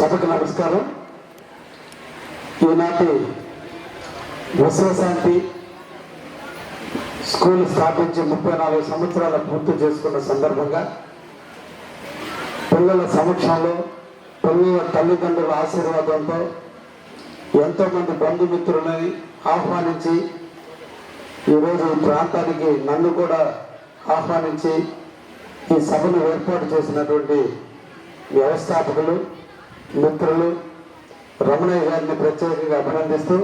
సభకు నమస్కారం. ఈనాటి విశ్వశాంతి స్కూల్ స్థాపించి 34 సంవత్సరాల పూర్తి చేసుకున్న సందర్భంగా పిల్లల సమక్షంలో పిల్లల తల్లిదండ్రుల ఆశీర్వాదంతో ఎంతోమంది బంధుమిత్రులని ఆహ్వానించి ఈరోజు ఈ ప్రాంతానికి నన్ను కూడా ఆహ్వానించి ఈ సభను ఏర్పాటు చేసినటువంటి వ్యవస్థాపకులు మిత్రులు రమణయ్య గారిని ప్రత్యేకంగా అభినందిస్తూ,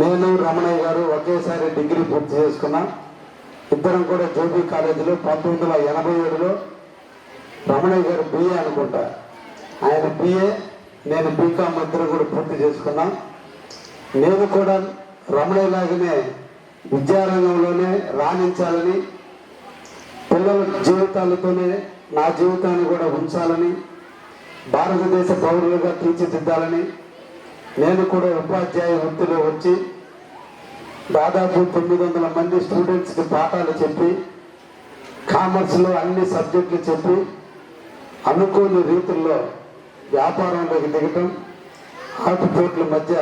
నేను రమణయ్య గారు ఒకేసారి డిగ్రీ పూర్తి చేసుకున్నాం. ఇద్దరం కూడా జోబీ కాలేజీలో 1987లో రమణయ్య గారు BA అనుకుంటా, ఆయన BA, నేను BCom, ఇద్దరు కూడా పూర్తి చేసుకున్నాం. నేను కూడా రమణయ్య లాగానే విద్యారంగంలోనే రాణించాలని, పిల్లల జీవితాలతోనే నా జీవితాన్ని కూడా ఉంచాలని, భారతదేశ పౌరులుగా తీర్చిదిద్దాలని నేను కూడా ఉపాధ్యాయ వృత్తిలో వచ్చి దాదాపు 900 మంది స్టూడెంట్స్కి పాఠాలు చెప్పి, కామర్స్లో అన్ని సబ్జెక్టులు చెప్పి అనుకోని రీతుల్లో వ్యాపారంలోకి దిగటం, ఆటుపోట్ల మధ్య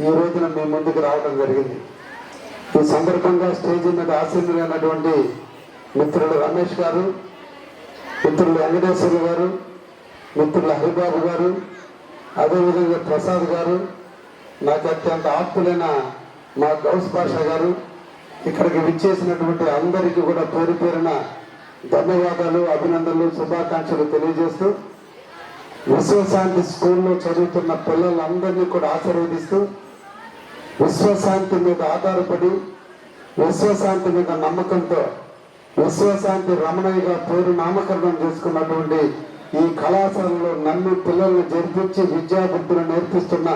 ఈ రోజున మీ ముందుకు రావడం జరిగింది. ఈ సందర్భంగా స్టేజ్ మీద ఆసీనులైనటువంటి మిత్రులు రమేష్ గారు, మిత్రులు వెంకటేశ్వర్లు గారు, మిత్రులు హరిబాబు గారు, అదేవిధంగా ప్రసాద్ గారు, నాకు అత్యంత ఆప్తులైన మా గౌస్ పాషా గారు, ఇక్కడికి విచ్చేసినటువంటి అందరికీ కూడా పేరు పేరున ధన్యవాదాలు, అభినందనలు, శుభాకాంక్షలు తెలియజేస్తూ, విశ్వశాంతి స్కూల్లో చదువుతున్న పిల్లలందరినీ కూడా ఆశీర్వదిస్తూ, విశ్వశాంతి మీద ఆధారపడి విశ్వశాంతి మీద నమ్మకంతో విశ్వశాంతి రమణయ్యగా పేరు నామకరణం చేసుకున్నటువంటి ఈ కళాశాలలో నన్ను పిల్లల్ని జరిపించి విద్యాబుద్ధులు నేర్పిస్తున్న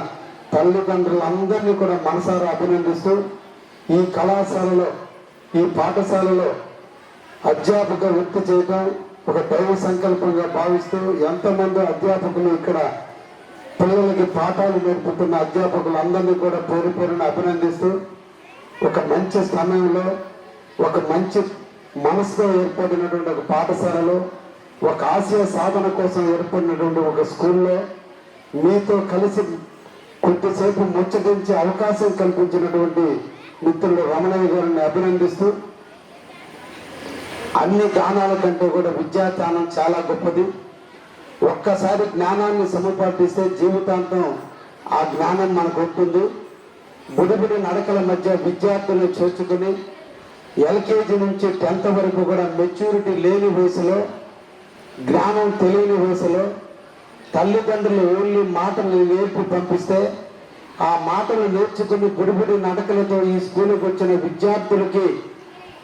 తల్లిదండ్రులందరినీ కూడా మనసారా అభినందిస్తూ, ఈ కళాశాలలో ఈ పాఠశాలలో అధ్యాపక వృత్తి చేయడం ఒక దైవ సంకల్పంగా భావిస్తూ ఎంతమంది అధ్యాపకులు ఇక్కడ పిల్లలకి పాఠాలు నేర్పుతున్న అధ్యాపకులందరినీ కూడా పేరు పేరున అభినందిస్తూ, ఒక మంచి సమయంలో ఒక మంచి మనసుతో ఏర్పడినటువంటి ఒక పాఠశాలలో ఒక ఆశయ సాధన కోసం ఏర్పడినటువంటి ఒక స్కూల్లో మీతో కలిసి కొద్దిసేపు ముచ్చటించే అవకాశం కల్పించినటువంటి మిత్రులు రమణయ్య గారిని అభినందిస్తూ, అన్ని దానాల కంటే కూడా విద్యాదానం చాలా గొప్పది. ఒక్కసారి జ్ఞానాన్ని సముపార్జిస్తే జీవితాంతం ఆ జ్ఞానం మనకు ఉంటుంది. బుడిబుడి నడకల మధ్య విద్యార్థులను చేర్చుకుని LKG నుంచి 10th వరకు కూడా మెచ్యూరిటీ లేని వయసులో, జ్ఞానం తెలియని వయసులో తల్లిదండ్రులు ఓన్లీ మాటలు నేర్పి పంపిస్తే ఆ మాటలు నేర్చుకుని బుడిబుడి నడకలతో ఈ స్కూల్కి వచ్చిన విద్యార్థులకి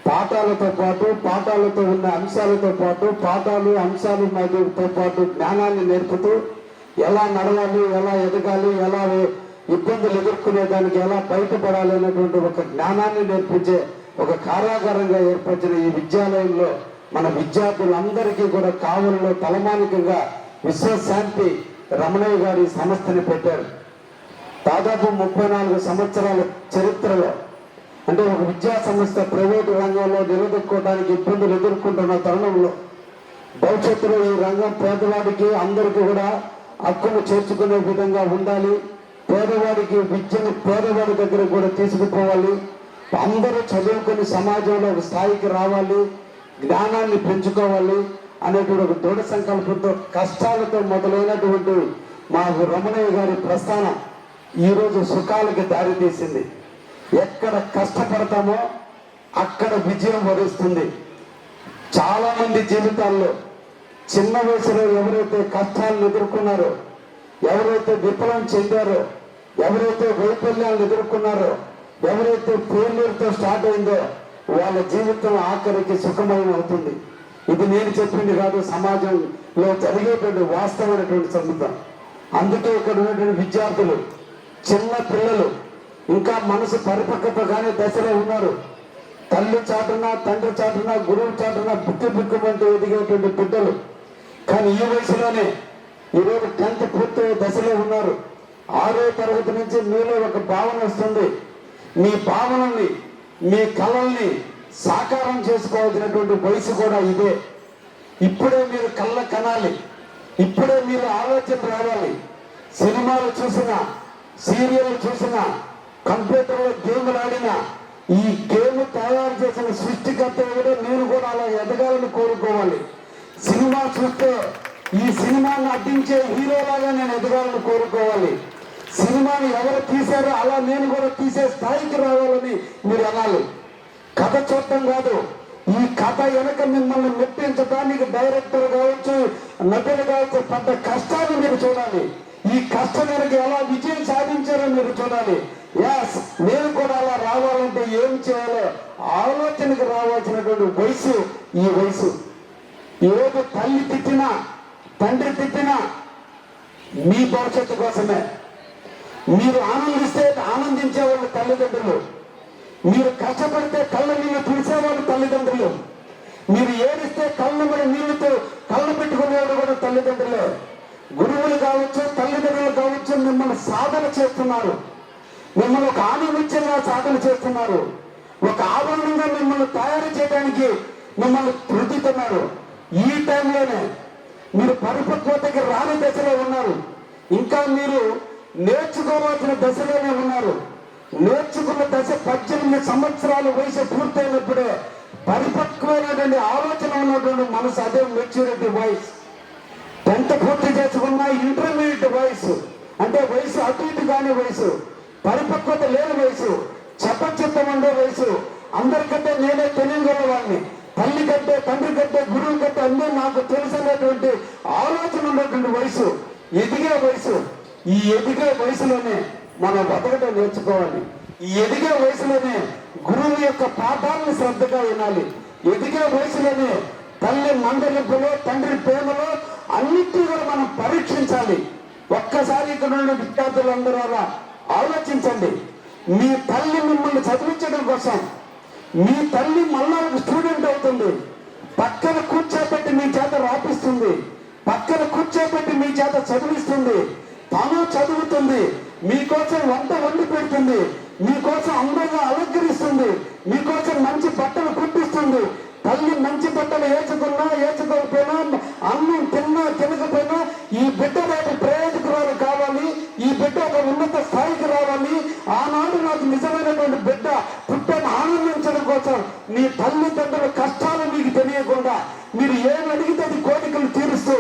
పాఠాలతో ఉన్న అంశాలతో పాటు అంశాలు మధ్యతో పాటు జ్ఞానాన్ని నేర్పుతూ ఎలా నడవాలి, ఎలా ఎదగాలి, ఎలా ఇబ్బందులు ఎదుర్కొనేదానికి ఎలా బయటపడాలి అనేటువంటి ఒక జ్ఞానాన్ని నేర్పించే ఒక కారాగారంగా ఏర్పరిచిన ఈ విద్యాలయంలో మన విద్యార్థులందరికీ కూడా కావలిలో తలమానికంగా విశ్వశాంతి రమణయ్య గారి సంస్థని పెట్టారు. దాదాపు 34 సంవత్సరాల చరిత్రలో, అంటే ఒక విద్యా సంస్థ ప్రైవేటు రంగంలో నిలదొక్కుకోవడానికి ఇబ్బందులు ఎదుర్కొంటున్న తరుణంలో భవిష్యత్తులో ఈ రంగం పేదవాడికి అందరికీ కూడా హక్కును చేర్చుకునే విధంగా ఉండాలి, పేదవాడికి విద్యను పేదవాడి దగ్గర కూడా తీసుకుపోవాలి, అందరూ చదువుకుని సమాజంలో ఒక స్థాయికి రావాలి, జ్ఞానాన్ని పెంచుకోవాలి అనేటువంటి ఒక దృఢ సంకల్పంతో కష్టాలతో మొదలైనటువంటి మా రమణయ్య గారి ప్రస్థానం ఈరోజు సుఖాలకి దారితీసింది. ఎక్కడ కష్టపడతామో అక్కడ విజయం వరిస్తుంది. చాలా మంది జీవితాల్లో చిన్న వయసులో ఎవరైతే కష్టాలను ఎదుర్కొన్నారో, ఎవరైతే విఫలం చెందారో, ఎవరైతే వైఫల్యాలను ఎదుర్కొన్నారో, ఎవరైతే ఫెయిల్యూర్తో స్టార్ట్ అయిందో వాళ్ళ జీవితం ఆఖరికి సుఖమయం అవుతుంది. ఇది నేను చెప్పింది కాదు, సమాజంలో జరిగేటువంటి వాస్తవమైనటువంటి సంగతం. అందుకే ఇక్కడ ఉన్నటువంటి విద్యార్థులు, చిన్న పిల్లలు ఇంకా మనసు పరిపక్వత కానీ దశలో ఉన్నారు. తల్లి చాటున, తండ్రి చాటున, గురువు చాటున బుక్కుమంటూ ఎదిగేటువంటి బిడ్డలు. కానీ ఈ వయసులోనే ఈరోజు 10th పూర్తయ్యే దశలో ఉన్నారు. 6వ తరగతి నుంచి మీలో ఒక భావన వస్తుంది. మీ భావనల్ని, మీ కళల్ని సాకారం చేసుకోవాల్సినటువంటి వయసు కూడా ఇదే. ఇప్పుడే మీరు కళ్ళ కనాలి. ఇప్పుడే మీరు ఆలోచన రావాలి. సినిమాలు చూసినా, సీరియల్ చూసినా, కంప్యూటర్లో గేమ్లు ఆడినా, ఈ గేమ్ తయారు చేసిన సృష్టికర్త కూడా నేను కూడా అలా ఎదగాలని కోరుకోవాలి. సినిమా చూస్తే ఈ సినిమాని నటించే హీరోలాగా నేను ఎదగాలని కోరుకోవాలి. సినిమాని ఎవరు తీశారో అలా నేను కూడా తీసే స్థాయికి రావాలని మీరు అనాలి. కథ చూడటం కాదు, ఈ కథ వెనక మిమ్మల్ని మెప్పించడానికి డైరెక్టర్ కావచ్చు, నటులు కావచ్చు, పెద్ద కష్టాన్ని మీరు చూడాలి. ఈ కష్టం వెనక ఎలా విజయం సాధించారో మీరు చూడాలి. ఎస్, నేను కూడా అలా రావాలంటే ఏం చేయాలో ఆలోచనకు రావాల్సినటువంటి వయసు ఈ వయసు. ఏదో తల్లి తిట్టినా, తండ్రి తిట్టినా మీ భవిష్యత్తు కోసమే. మీరు ఆనందిస్తే ఆనందించే వాళ్ళు తల్లిదండ్రులు, మీరు కష్టపడితే కళ్ళ నీళ్ళు తుడిసేవాళ్ళు తల్లిదండ్రులు, మీరు ఏడిస్తే కళ్ళ మీద నీళ్ళతో కళ్ళు పెట్టుకునేవాడు కూడా తల్లిదండ్రులే. గురువులు కావచ్చు, తల్లిదండ్రులు కావచ్చు, మిమ్మల్ని సాధన చేస్తున్నారు, మిమ్మల్ని ఒక ఆణిముత్యంగా సాధన చేస్తున్నారు, ఒక ఆభరణంగా మిమ్మల్ని తయారు చేయడానికి మిమ్మల్ని రుద్దుతున్నారు. ఈ టైంలోనే మీరు పరిపక్వతకి రాని దశలో ఉన్నారు. ఇంకా మీరు నేర్చుకోవాల్సిన దశలోనే ఉన్నారు. నేర్చుకున్న దశ 18 సంవత్సరాల వయసు పూర్తయినప్పుడే పరిపక్వమైనటువంటి ఆలోచన ఉన్నటువంటి మనసు, అదే మెచ్యూరిటీ వయసు. 10th పూర్తి చేసుకున్న ఇంటర్మీడియట్ వయసు, అంటే వయసు అటు ఇటు కాని వయసు, పరిపక్వత లేని వయసు, చపచిత్తం ఉండే వయసు. అందరికంటే నేనే తెలియగలవాడిని, తల్లి కంటే, తండ్రి కంటే, గురువు కంటే అన్నీ నాకు తెలిసినటువంటి ఆలోచన ఉన్నటువంటి వయసు, ఎదిగే వయసు. ఈ ఎదిగే వయసులోనే మనం బతకడం నేర్చుకోవాలి. ఈ ఎదిగే వయసులోనే గురువు యొక్క పాఠాలను శ్రద్ధగా వినాలి. ఎదిగే వయసులోనే తల్లి మందలింపులో, తండ్రి ప్రేమలో అన్నిటినీ కూడా మనం పరీక్షించాలి. ఒక్కసారి ఇక్కడ ఉన్న విద్యార్థులందరూ అలా ఆలోచించండి. మీ తల్లి మిమ్మల్ని చదివించడం కోసం, మీ తల్లి మళ్ళా ఒక స్టూడెంట్ అవుతుంది, పక్కన కూర్చోబెట్టి మీ చేత రాపిస్తుంది, పక్కన కూర్చోబెట్టి మీ చేత చదివిస్తుంది, తాను చదువుతుంది, మీకోసం వంట వండి పెడుతుంది, మీకోసం అందంగా అలంకరిస్తుంది, మీకోసం మంచి బట్టలు కుట్టిస్తుంది. తల్లి మంచి బట్టలు వేసుకున్నా వేసుకోకపోయినా, అన్నం తిన్నా తినకపోయినా, ఈ బిడ్డ రేపు ప్రయోజకురాలు కావాలి, ఈ బిడ్డ ఒక ఉన్నత స్థాయికి రావాలి, ఆనాడు నాకు నిజమైనటువంటి బిడ్డ పుట్టని ఆనందించడం కోసం మీ తల్లిదండ్రుల కష్టాలు మీకు తెలియకుండా, మీరు ఏమి అడిగితే అది కోరికలు తీరుస్తూ,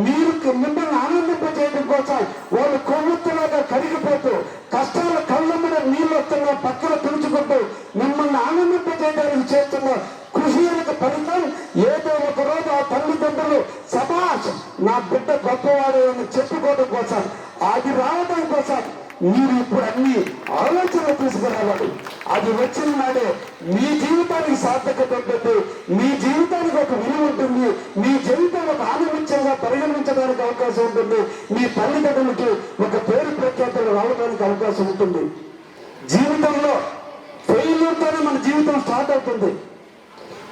మీరు మిమ్మల్ని ఆనందింపజేయడం కోసం వాళ్ళు కొవ్వొత్తులాగా కరిగిపోతూ, కష్టాల కళ్ళ మీద నీళ్ళు వస్తున్నా పక్కన తుడుచుకుంటూ మిమ్మల్ని ఆనందింపజేయడానికి చేస్తున్న కృషి యొక్క ఫలితం ఏదో ఒక రోజు ఆ తల్లిదండ్రులు సమాజ్ నా బిడ్డ గొప్పవాడు అని చెప్పుకోవడం కోసం, అది రావడం కోసం మీరు ఇప్పుడు అన్ని ఆలోచనలు తీసుకురావాలి. అది వచ్చిన నాడే మీ జీవితానికి సార్థకత ఉంటుంది, మీ జీవితానికి ఒక విలువ ఉంటుంది, మీ జీవితం ఒక ఆనందించంగా పరిగణించడానికి అవకాశం ఉంటుంది, మీ తల్లిదండ్రులకి ఒక పేరు ప్రఖ్యాతలు రావడానికి అవకాశం ఉంటుంది. జీవితంలో ఫెయిల్యూర్తోనే మన జీవితం స్టార్ట్ అవుతుంది.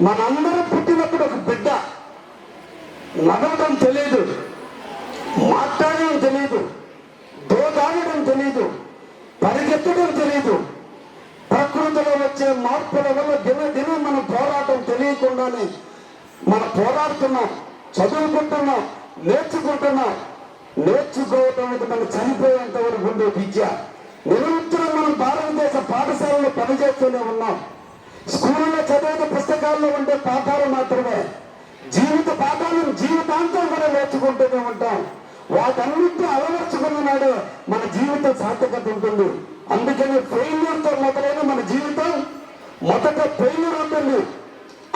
మనందరం పుట్టినప్పుడు ఒక బిడ్డ నడవడం తెలియదు, మాట్లాడడం తెలియదు, దోదాగడం తెలియదు, పరిగెత్తడం తెలియదు. ప్రకృతిలో వచ్చే మార్పుల వల్ల దినదినం మన పోరాటం తెలియకుండానే మనం పోరాడుతున్నాం, చదువుకుంటున్నాం, నేర్చుకుంటున్నాం. నేర్చుకోవటం అనేది మనం చనిపోయేంత వరకు ఉండే విద్య. నిరంతరం మనం భారతదేశ పాఠశాలలో పనిచేస్తూనే ఉన్నాం. స్కూల్లో చదివే పుస్తకాల్లో ఉండే పాఠాలు మాత్రమే, జీవిత పాఠాలను జీవితాంతం కూడా నేర్చుకుంటూనే ఉంటాం. వాటన్నింటినీ అలవర్చుకున్న నాడే మన జీవితం సార్థకత ఉంటుంది. అందుకని ఫెయిల్యూర్తో మొదలైన మన జీవితం మొదట ఫెయిల్యూర్ ఉంటుంది,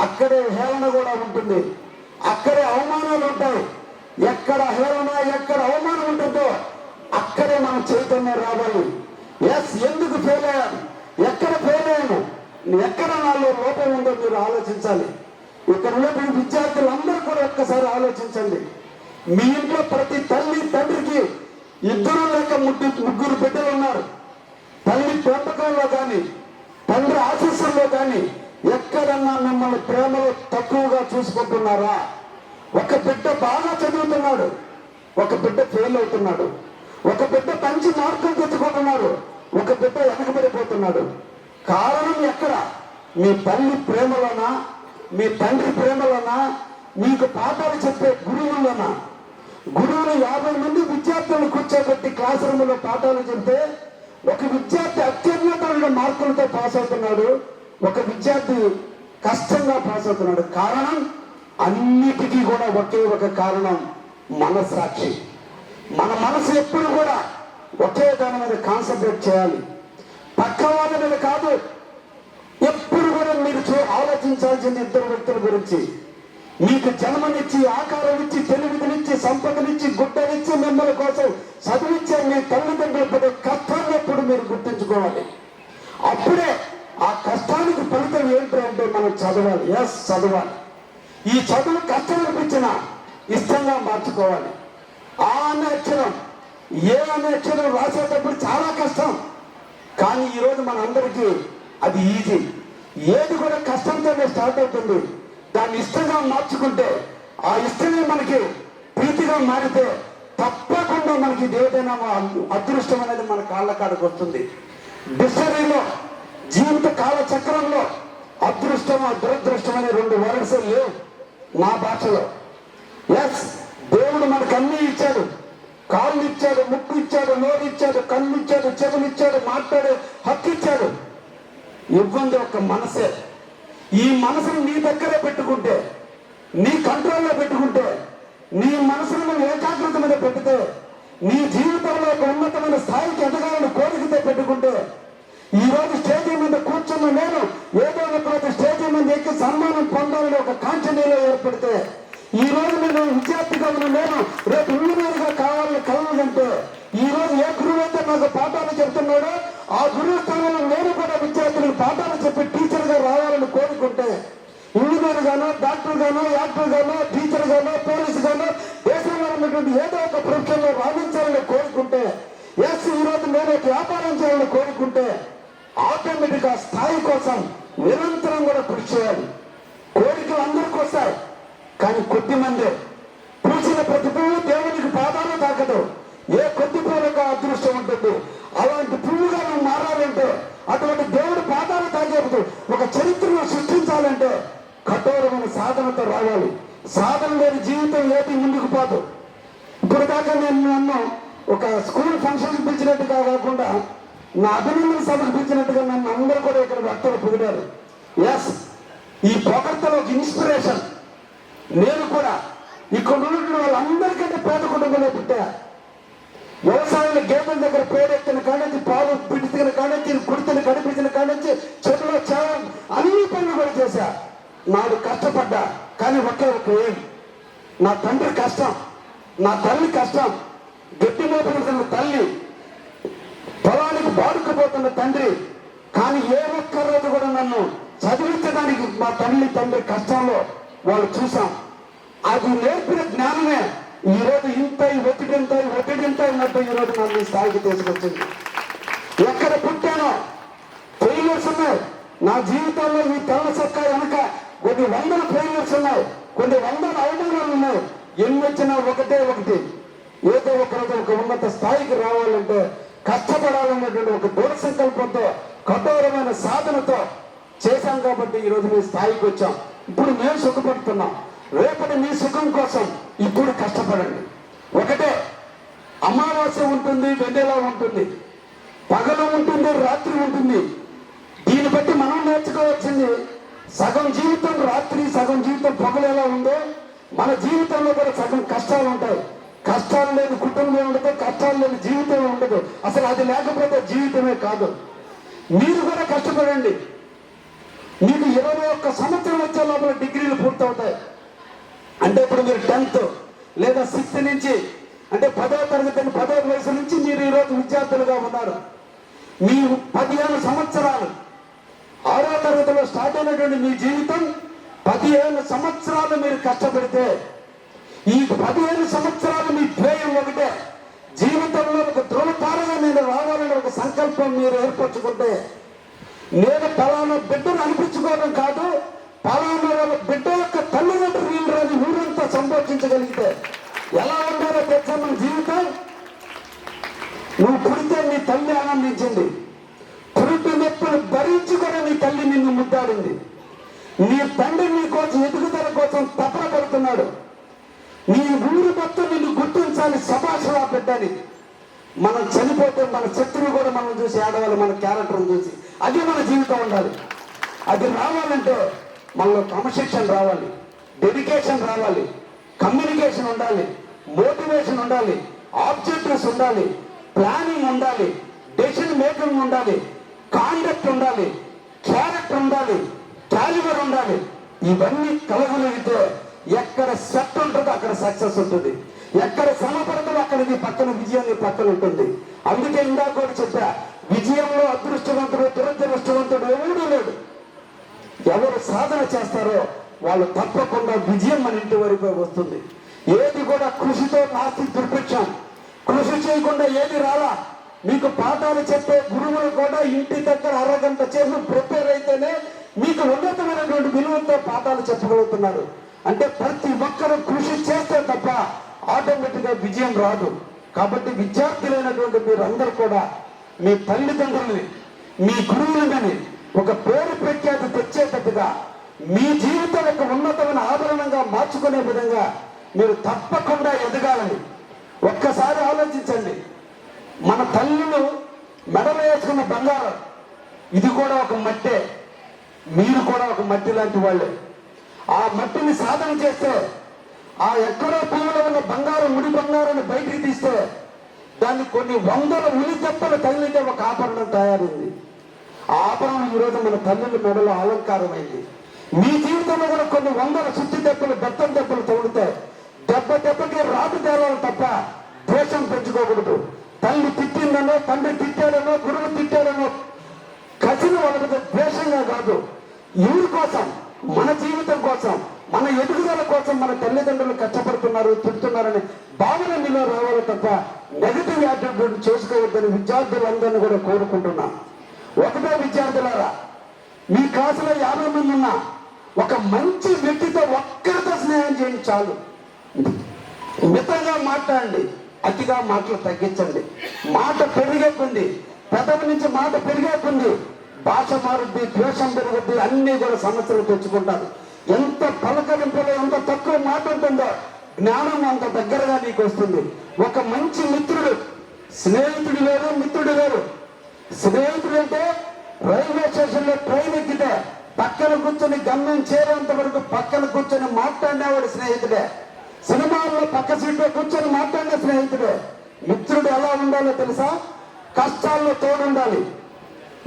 అక్కడే హేళన కూడా ఉంటుంది, అక్కడే అవమానాలు ఉంటాయి. ఎక్కడ హేళన, ఎక్కడ అవమానం ఉంటుందో అక్కడే మనం చైతన్యం రావాలి. ఎస్, ఎందుకు ఫెయిల్ అయ్యాను, ఎక్కడ ఫెయిల్ అయ్యాను, ఎక్కడ నాలో లోపం ఉందో మీరు ఆలోచించాలి. ఇక్కడ ఉన్నటువంటి విద్యార్థులందరూ కూడా ఒక్కసారి ఆలోచించండి. మీ ఇంట్లో ప్రతి తల్లి తండ్రికి 2 లేక 3 బిడ్డలు ఉన్నారు. తల్లి పెంపకంలో కానీ, తండ్రి ఆశీస్సుల్లో కానీ ఎక్కడన్నా మిమ్మల్ని ప్రేమలో తక్కువగా చూసుకుంటున్నారా? ఒక బిడ్డ బాగా చదువుతున్నాడు, ఒక బిడ్డ ఫెయిల్ అవుతున్నాడు, ఒక బిడ్డ మంచి మార్కులు తెచ్చుకుంటున్నాడు, ఒక బిడ్డ వెనకబడిపోతున్నాడు. కారణం ఎక్కడ? మీ తల్లి ప్రేమలోనా, మీ తండ్రి ప్రేమలోనా, మీకు పాఠాలు చెప్పే గురువులోనా? గురువులు 50 మంది విద్యార్థులను కూర్చోబెట్టి క్లాస్ రూమ్లో పాఠాలు చెబితే ఒక విద్యార్థి అత్యున్నతమైన మార్కులతో పాస్ అవుతున్నాడు, ఒక విద్యార్థి కష్టంగా పాస్ అవుతున్నాడు. కారణం అన్నిటికీ కూడా ఒకే ఒక కారణం, మనస్సాక్షి. మన మనసు ఎప్పుడు కూడా ఒకే దాని మీద కాన్సన్ట్రేట్ చేయాలి, పక్క వాళ్ళ మీద కాదు. ఎప్పుడు కూడా మీరు ఆలోచించాల్సింది ఇద్దరు వ్యక్తుల గురించి. మీకు జన్మనిచ్చి, ఆకారం ఇచ్చి, తెలివినిచ్చి, సంపదనిచ్చి, గుడ్డనిచ్చి, మిమ్మల్ని కోసం చదివించే మీ తల్లిదండ్రులు పడే కష్టాన్ని ఎప్పుడు మీరు గుర్తుంచుకోవాలి. అప్పుడే ఆ కష్టానికి ఫలితం ఏంటంటే మనం చదవాలి. ఎస్, చదవాలి. ఈ చదువు కష్టం అనిపించినా ఇష్టంగా మార్చుకోవాలి. ఆ అనే అక్షరం, ఏ అనే అక్షరం రాసేటప్పుడు చాలా కష్టం, కానీ ఈరోజు మనందరికీ అది ఈజీ. ఏది కూడా కష్టంతోనే స్టార్ట్ అవుతుంది. దాన్ని ఇష్టంగా మార్చుకుంటే, ఆ ఇష్టమే మనకి ప్రీతిగా మారితే తప్పకుండా మనకి ఏదైనా అదృష్టం అనేది మన కాళ్ళ కాడకు వస్తుంది. డిక్షనరీలో, జీవిత కాల చక్రంలో అదృష్టం, దురదృష్టం అనే 2 వర్డ్స్ లేవు నా భాషలో. ఎస్, దేవుడు మనకు అన్ని ఇచ్చాడు. కాళ్ళు ఇచ్చాడు, ముక్కు ఇచ్చాడు, నోరు ఇచ్చాడు, కన్ను ఇచ్చాడు, చెవులు ఇచ్చాడు, మాట్లాడే హక్కు ఇచ్చాడు. ఇవ్వండి ఒక మనసే. ఈ మనసును నీ దగ్గరే పెట్టుకుంటే, నీ కంట్రోల్లో పెట్టుకుంటే, నీ మనసును ఏకాగ్రత మీద పెడితే, నీ జీవితంలో ఒక ఉన్నతమైన స్థాయికి ఎదగాలని కోరికతో పెట్టుకుంటే, ఈ రోజు స్టేజీ మీద కూర్చున్న నేను ఏదో ఒక స్టేజీ మీద ఎక్కి సన్మానం పొందాలని ఒక కాంక్షణీలో ఏర్పడితే, ఈ రోజు నేను విద్యార్థిగా ఉన్న నేను రేపు ఇంజనీర్గా కావాలని కలవాలంటే, ఈ రోజు ఏ గురువు అయితే నాకు పాఠాలు చెప్తున్నాడో ఆ గురువు స్థానంలో నేను కూడా విద్యార్థులకు పాఠాలు చెప్పి టీచర్గా రావాలని కోరుకుంటే, ఇంజనీర్ గానో, డాక్టర్ గానో, యాక్టర్ గానో, టీచర్ గానో, పోలీసు గానో, దేశంలో ఉన్నటువంటి ఏదో ఒక ప్రొఫెషన్లో రాణించాలని కోరుకుంటే, ఎస్, ఈ రోజు నేను ఒక వ్యాపారం చేయాలని కోరుకుంటే, ఆటోమేటిక్ ఆ స్థాయి కోసం నిరంతరం కూడా కృషి చేయాలి. కోరికలు అందరికీ వస్తాయి, కానీ కొద్ది మంది పూసిన ప్రతి పువ్వు దేవునికి పాదాలు తాకదు. ఏ కొద్ది పువ్వులకు అదృష్టం ఉంటుంది. అలాంటి పువ్వుగా మనం మారాలంటే, అటువంటి దేవుడి పాదాలు తాకేప్పుడు ఒక చరిత్రను సృష్టించాలంటే కఠోరమైన సాధనతో రావాలి. సాధన లేని జీవితం ఏది ముందుకు పోదు. ఇప్పుడు దాకా నేను నన్ను ఒక స్కూల్ ఫంక్షన్ పిలిచినట్టుగా కాకుండా నా అభినందన సభకు పిలిచినట్టుగా నన్ను అందరూ కూడా ఇక్కడ భక్తులు పొగిడారు. ఎస్, ఈ పొగడ్తలో ఒక ఇన్స్పిరేషన్. నేను కూడా ఇక్కడ ఉన్నటువంటి వాళ్ళందరికంటే పేద కుటుంబంలో పుట్టా. వ్యవసాయంలో గేదెల దగ్గర పేడెత్తిన కానించి, పాలు పిడిచిన కానించి, కుడితిని కనిపించిన కానించి, చెరువులో చేవ అన్ని పనులు కూడా చేశా. నాడు కష్టపడ్డా, కానీ ఒకే ఒక ఏం, నా తండ్రి కష్టం, నా తల్లి కష్టం, గట్టి మోపుతున్న తల్లి, పొలానికి బాడుకుపోతున్న తండ్రి, కానీ ఏ ఒక్క రోజు కూడా నన్ను చదివించడానికి మా తండ్రి కష్టంలో వాళ్ళు చూసాం. అది నేర్పిన జ్ఞానమే ఈరోజు ఇంత ఒత్తిడింత ఉన్నట్టు ఈరోజు నన్ను ఈ స్థాయికి తీసుకొచ్చింది. ఎక్కడ పుట్టానో ఫెయిల్యూర్స్ ఉన్నాయి నా జీవితంలో. ఈ తెల్ల చొక్కా వెనక కొన్ని 100 ఫెయిల్యూర్స్ ఉన్నాయి, కొన్ని 100 అవమానాలు ఉన్నాయి. ఎన్ని వచ్చినా ఒకటి ఏదో ఒకరోజు ఒక ఉన్నత స్థాయికి రావాలంటే కష్టపడాలన్నటువంటి ఒక దృఢ సంకల్పంతో, కఠోరమైన సాధనతో చేశాం కాబట్టి ఈరోజు మీ స్థాయికి వచ్చాం. ఇప్పుడు మేము సుఖపడుతున్నాం. రేపటి మీ సుఖం కోసం ఇప్పుడు కష్టపడండి. ఒకటే, అమావాస్య ఉంటుంది, వెన్నెల ఉంటుంది, పగలు ఉంటుంది, రాత్రి ఉంటుంది. దీన్ని బట్టి మనం నేర్చుకోవాల్సింది, సగం జీవితం రాత్రి, సగం జీవితం పగలు ఎలా ఉందో మన జీవితంలో కూడా సగం కష్టాలు ఉంటాయి. కష్టాలు లేని కుటుంబం ఉండదు, కష్టాలు లేని జీవితం ఉండదు. అసలు అది లేకపోతే జీవితమే కాదు. మీరు కూడా కష్టపడండి. మీకు 21 సంవత్సరం వచ్చే లోపల డిగ్రీలు పూర్తవుతాయి. అంటే ఇప్పుడు మీరు 10th లేదా 6th నుంచి, అంటే 10వ తరగతి, 10వ వయసు నుంచి మీరు ఈరోజు విద్యార్థులుగా ఉన్నారు. మీ 15 సంవత్సరాలు 6వ తరగతిలో స్టార్ట్ అయినటువంటి మీ జీవితం 15 సంవత్సరాలు మీరు కష్టపడితే, ఈ 15 సంవత్సరాలు మీ ధ్యేయం ఒకటే, జీవితంలో ఒక ధృవతారగా నేను రావాలని ఒక సంకల్పం మీరు ఏర్పరచుకుంటే, నేను పలానా బిడ్డను అనిపించుకోవడం కాదు, పలానా బిడ్డ యొక్క తల్లిదండ్రులు వీళ్ళని ఊరంతా సంతోషించగలిగితే ఎలా ఉండాలో తెలుసా మన జీవితం? నువ్వు పుడితే నీ తల్లి ఆనందించింది, పురుటి నొప్పులు భరించి కూడా నీ తల్లి నిన్ను ముద్దాడింది, నీ తండ్రి నీ కోసం ఎదుగుదల కోసం తపన పడుతున్నాడు. నీ ఊరు మొత్తం నిన్ను గుర్తించాలి, శభాషరా బిడ్డని. మనం చనిపోతే మన శత్రువు కూడా మనం చూసి ఆడవాళ్ళు, మన క్యారెక్టర్ని చూసి. అది మన జీవితం ఉండాలి. అది రావాలంటే మనలో క్రమశిక్షణ రావాలి, డెడికేషన్ రావాలి, కమ్యూనికేషన్ ఉండాలి, మోటివేషన్ ఉండాలి, ఆబ్జెక్టివ్స్ ఉండాలి, ప్లానింగ్ ఉండాలి, డెసిషన్ మేకింగ్ ఉండాలి, కాండక్ట్ ఉండాలి, క్యారెక్టర్ ఉండాలి, క్యాలిబర్ ఉండాలి. ఇవన్నీ కలగలిగితే ఎక్కడ సెట్ ఉంటుందో అక్కడ సక్సెస్ ఉంటుంది, ఎక్కడ సమపడుతుందో అక్కడ నీ పక్కన విజయం నీ పక్కన ఉంటుంది. అందుకే ఇందాక కూడా చెప్పా, విజయంలో అదృష్టవంతుడు దురదృష్టవంతుడు ఎవడూ లేడు. ఎవరు సాధన చేస్తారో వాళ్ళు తప్పకుండా విజయం మన ఇంటి వరకు వస్తుంది. ఏది కూడా కృషితో నాస్తి దుర్భిక్షం. కృషి చేయకుండా ఏది రాలా. మీకు పాఠాలు చెప్పే గురువులు కూడా ఇంటి దగ్గర అరగంట చేసి ప్రిపేర్ అయితేనే మీకు ఉన్నతమైనటువంటి విలువలతో పాఠాలు చెప్పగలుగుతున్నారు. అంటే ప్రతి ఒక్కరూ కృషి చేస్తే తప్ప ఆటోమేటిక్గా విజయం రాదు. కాబట్టి విద్యార్థులైనటువంటి మీరందరూ కూడా మీ తల్లిదండ్రుల్ని, మీ గురువులని ఒక పేరు ప్రఖ్యాతి తెచ్చేటట్టుగా, మీ జీవితం ఒక ఉన్నతమైన ఆభరణంగా మార్చుకునే విధంగా మీరు తప్పకుండా ఎదగాలని ఒక్కసారి ఆలోచించండి. మన తల్లులు మెడలో వేసుకున్న బంగారం, ఇది కూడా ఒక మట్టే. మీరు కూడా ఒక మట్టి లాంటి వాళ్ళే. ఆ మట్టిని సాధన చేస్తే, ఆ ఎక్కడో పువ్వులో ఉన్న బంగారం, ముడి బంగారాన్ని బయటికి తీస్తే దాన్ని కొన్ని వందల ఉలి దెబ్బలు తగిలితే ఒక ఆభరణం తయారైంది. ఆ ఆభరణం ఈరోజు మన తల్లుల మెడలో అలంకారమైంది. మీ జీవితంలో కూడా కొన్ని వందల సుత్తి దెబ్బలు, బెత్తం దెబ్బలు తగులుతాయి. దెబ్బ దెబ్బకి రాటు తేలాలి తప్ప ద్వేషం పెంచుకోకూడదు. తల్లి తిట్టిందనో, తండ్రి తిట్టాడనో, గురువు తిట్టాడనో కసిని వాళ్ళకి ద్వేషంగా కాదు. ఎవరి కోసం? మన జీవితం కోసం, మన ఎదుగుదల కోసం మన తల్లిదండ్రులు కష్టపడుతున్నారు, తిడుతున్నారని భావన మీలో రావాలి తప్ప నెగటివ్ యాటిట్యూడ్ చేసుకోవద్దని విద్యార్థులందరినీ కూడా కోరుకుంటున్నాం. ఒకటే విద్యార్థులారా, మీ క్లాసులో 50 మంది ఉన్నా ఒక మంచి వ్యక్తితో ఒక్కరితో స్నేహం చేయండి చాలు. మితంగా మాట్లాడండి, అతిగా మాటలు తగ్గించండి. మాట పెరిగేకుంది, పెదవి నుంచి మాట పెరిగేకుంది, భాష మారుద్ది, ద్వేషం పెరుగుద్ది, అన్ని కూడా సమస్యలు తెచ్చుకుంటారు. ఎంత పలకరింపులో ఎంత తక్కువ మాట ఉంటుందో జ్ఞానం అంత దగ్గరగా నీకు వస్తుంది. ఒక మంచి మిత్రుడు, స్నేహితుడు వేరు, మిత్రుడు వేరు. స్నేహితుడు అంటే రైల్వే స్టేషన్ లో ట్రైన్ ఎక్కితే పక్కన కూర్చొని గమ్యం చేరేంత వరకు పక్కన కూర్చొని మాట్లాడినవాడు స్నేహితుడే. సినిమాల్లో పక్క సీట్లో కూర్చొని మాట్లాడిన స్నేహితుడే. మిత్రుడు ఎలా ఉండాలో తెలుసా? కష్టాల్లో తోడుండాలి,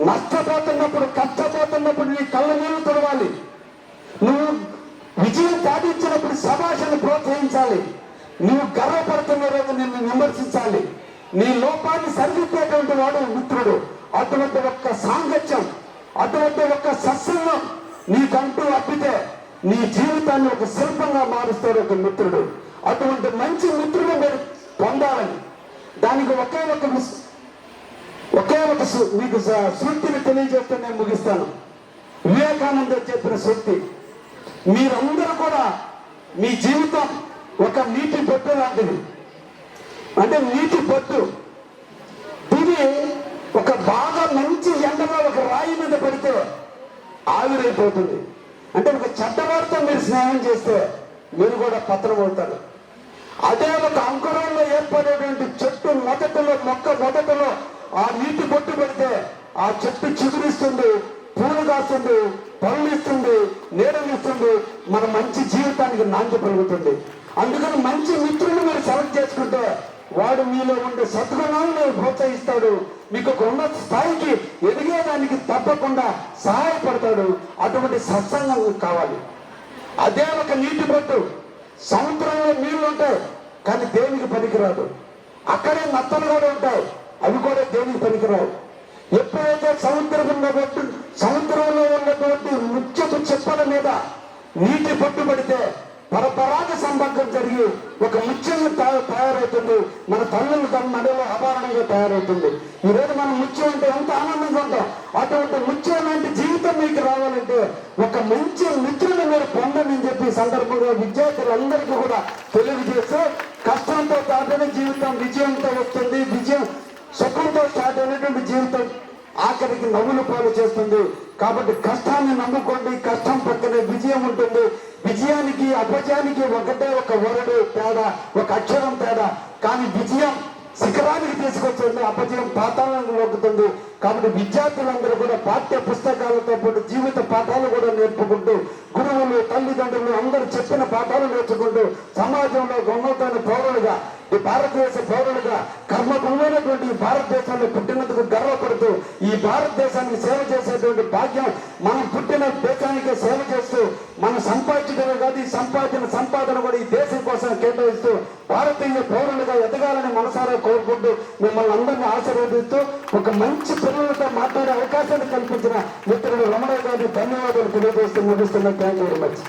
నష్టపోతున్నప్పుడు, కష్టపోతున్నప్పుడు నీ కళ్ళ నీళ్ళు తొడవాలి, నువ్వు విజయం సాధించినప్పుడు శభాషను ప్రోత్సహించాలి, నువ్వు గర్వపడుతున్న రోజు నిన్ను విమర్శించాలి. నీ లోపాన్ని సరిదిద్దేటువంటి వాడు మిత్రుడు. అటువంటి ఒక్క సాంగత్యం, అటువంటి ఒక్క సత్సంగం నీకంటూ అప్పితే నీ జీవితాన్ని ఒక శిల్పంగా మారుస్తాడు ఒక మిత్రుడు. అటువంటి మంచి మిత్రుడు మీరు పొందాలని దానికి ఒకే ఒక మీకు సూక్తిని తెలియజేస్తే నేను ముగిస్తాను. వివేకానంద చెప్పిన సూక్తి. మీరందరూ కూడా మీ జీవితం ఒక నీటి బొట్టు లాంటిది. అంటే నీటి బొట్టు, ఇది ఒక బాగా మంచి ఎండలో ఒక రాయి మీద పడితే ఆవిరైపోతుంది. అంటే ఒక చెడ్డవారితో మీరు స్నేహం చేస్తే మీరు కూడా పతనం అవుతారు. అదే ఒక అంకురంలో ఏర్పడేటువంటి చెట్టు మొదటలో, మొక్క మొదటలో ఆ నీటి బొట్టు పెడితే ఆ చెట్టు చిగురిస్తుంది, పూలు కాస్తుంది, పనులు ఇస్తుంది, నీడలు ఇస్తుంది, మన మంచి జీవితానికి నాంది పెరుగుతుంది. అందుకని మంచి మిత్రులు మీరు సెలెక్ట్ చేసుకుంటే వాడు మీలో ఉండే సద్గుణాలను ప్రోత్సహిస్తాడు, మీకు ఒక ఉన్నత స్థాయికి ఎదిగేదానికి తప్పకుండా సహాయపడతాడు. అటువంటి సత్సంగం కావాలి. అదే ఒక నీటి బొట్టు. సముద్రంలో నీళ్లు ఉంటాయి కానీ దేనికి పనికిరాదు. అక్కడే నత్తలు కూడా ఉంటాయి, అవి కూడా దేనికి పనికిరావు. ఎప్పుడైతే సముద్రంలో ఉన్నటువంటి ముత్యపు చెప్పల మీద నీటి పట్టు పడితే పరపరాగ సంపర్కం జరిగి ఒక ముత్యం తయారవుతుంది. మన తల్లులు తన నడులో ఆభరణంగా తయారవుతుంది. ఈరోజు మనం ముత్యం అంటే ఎంత ఆనందంగా ఉంటాం. అటువంటి ముత్యం లాంటి జీవితం మీకు రావాలంటే ఒక మంచి మిత్రుని మీరు పొందని చెప్పి సందర్భంగా విద్యార్థులందరికీ కూడా తెలియజేస్తూ, కష్టంతో దాటిన జీవితం విజయంతో వస్తుంది. విజయం సుఖంతో స్టార్ట్ అయినటువంటి జీవితం ఆఖరికి నవ్వులు పాలు చేస్తుంది. కాబట్టి కష్టాన్ని నమ్ముకోండి, కష్టం పక్కనే విజయం ఉంటుంది. విజయానికి అపజయానికి ఒకటే ఒక వరుడు తేడా, ఒక అక్షరం తేడా. కానీ విజయం శిఖరానికి తీసుకొచ్చింది, అపజయం పాతాళానికి నొక్కుతుంది. కాబట్టి విద్యార్థులందరూ కూడా పాఠ్య పుస్తకాలతో పాటు జీవిత పాఠాలు కూడా నేర్పుకుంటూ, గురువులు తల్లిదండ్రులు అందరూ చెప్పిన పాఠాలు నేర్చుకుంటూ సమాజంలో ఉన్నతమైన పౌరులుగా, ఈ భారతదేశ పౌరులుగా కర్మభూమైనటువంటి ఈ భారతదేశంలో పుట్టినందుకు గర్వపడుతూ ఈ భారతదేశానికి సేవ చేసేటువంటి భాగ్యం మనం పుట్టిన దేశానికి సేవ చేస్తూ మనం సంపాదించడమే కాదు, ఈ సంపాదన కూడా ఈ దేశం కోసం కేటాయిస్తూ భారతీయ పౌరులుగా ఎదగాలని మనసారా కోరుకుంటూ మిమ్మల్ని అందరినీ ఆశీర్వదిస్తూ ఒక మంచి పిల్లలతో మాట్లాడే అవకాశాన్ని కల్పించిన మిత్రులు రమణ గారికి ధన్యవాదాలు తెలియజేస్తూ ముగిస్తున్నా. Thank you very much.